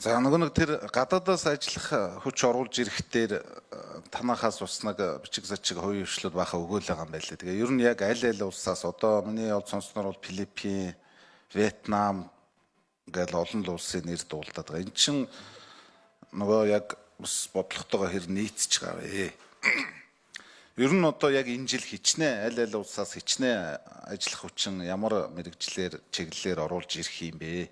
За нэг тэр гадаадаас ажиллах хүч оруулж ирэхдээ танахаас ус нэг бичиг зачиг хувийн хвшлүүд баха өгөөл байгаа юм байлээ. Тэгээ ер нь яг аль улсаас одоо миний бол сонсноор бол Филиппин, Вьетнам гэл олон улсын нэр дуулдаад байгаа. Энд чинь нөгөө яг бас бодлоготойгоо хэр нийцэж байгаа вэ? Ер нь одоо яг энэ жил хичнээн аль улсаас хичнээн ажиллах хүчин ямар мэрэгжлэр чиглэлээр оруулж ирэх юм бэ?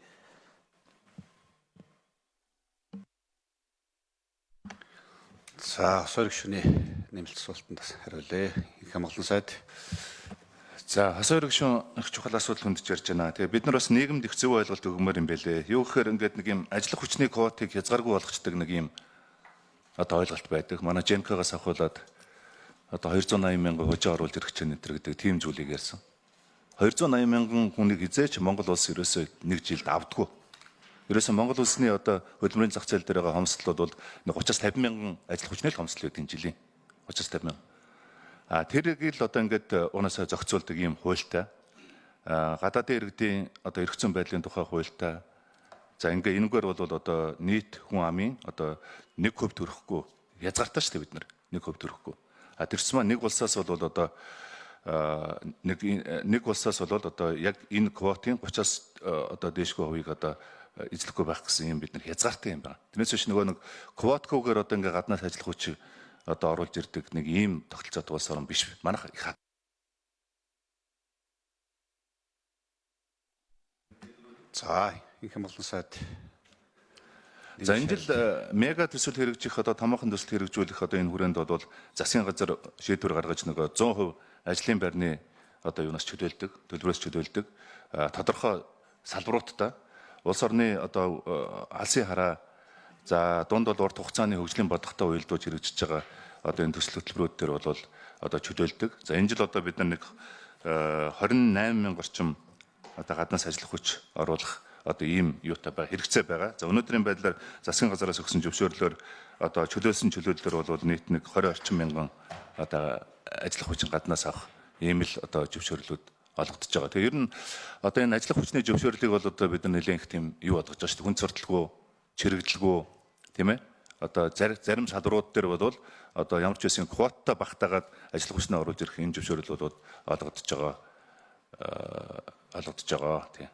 За, хосоор гишүүний нэмэлт асуултанд хариулъя. Их хамгаалалтын сайд. За, хосоор гишүүн их чухал асуудал хөндөж ярьж байна. Тэгээ бид нар бас нийгэмд их зөв ойлголт өгмөр юм байлээ. Юу гэхээр ингээд нэг юм ажиллах хүчний квотыг хязгааргүй болгочдөг нэг юм одоо ойлголт байдаг. Манай Женкогоос авахуулаад одоо 280 мянган хожоо оруулж ирэх чинь энэ гэдэг тийм зүйлийг ярьсан. 280 мянган хүнийг хизээч Монгол улс ерөөсөө нэг жилд авдаггүй. Ерөөсөө Монгол улсны одоо хөдөлмөрийн зах зээл дээр байгаа хомсдлууд бол 30-50 мянган ажиллах хүчний л хомсдол гэдэг энэ жилийн 30-50 мянган. Тэрийг л одоо ингээд унаасаа зохицуулдаг юм хуультай. Гадаадын иргэдийн одоо эрх зүйн байдлын тухай хуультай. За ингээ энэгээр бол одоо нийт хүн амын одоо 1% төрөхгүй хязгаартай шүү дээ бид нар 1% төрөхгүй. Тэрс маань нэг улсаас бол одоо нэг улсаас бол одоо яг энэ квотын 30-аас одоо дээшгүй хувийг одоо эзлэхгүй байх гэсэн юм бид нар хязгаартай юм байна. Тэрнээс биш нөгөө нэг квоткуугаар одоо ингээ гаднаас ажиллах хүчийг одоо оруулж ирдэг нэг ийм тогтолцоотой улс орн биш. Манайх их. За, их хамгаалалтын сайд. За энэ жил мега төсөл хэрэгжих одоо томоохон төсөл хэрэгжүүлэх одоо энэ хүрээнд бол засгийн газар шийдвэр гаргаж нөгөө 100% ажлын байрны одоо юунаас чөлөөлдөг, төлбөрөөс чөлөөлдөг тодорхой салбаруудтай улс орны одоо алсын хараа за дунд бол урт хугацааны хөгжлийн бодлоготой уялдуулж хэрэгжиж байгаа одоо энэ төсөл хөтөлбөрүүд төр бол одоо чөлөөлдөг. За энэ жил одоо бид нар нэг 28 мянга орчим одоо гаднаас ажиллах хүч оруулах одоо ийм юутай байгаа хэрэгцээ байгаа. За өнөөдрийн байдлаар засгийн газараас өгсөн зөвшөөрлөөр одоо чөлөөлсөн чөлөөллөөр бол нийт нэг 20 орчим мянган одоо ажиллах хүчин гаднаас авах ийм л одоо зөвшөөрлүүд олгогдож байгаа. Тэгээ ер нь одоо энэ ажиллах хүчний зөвшөөрлийг бол одоо бид нар нэлээд их тийм юу болгож байгаа шүү дээ. Хүн цортлгүй, чирэгдэлгүй тийм ээ. Одоо зарим салбарууд дээр бол одоо ямар ч байсан квоттой багтаагаад ажиллах хүчнээ оруулж ирэх энэ зөвшөөрөл бол олгогдож байгаа. Тийм.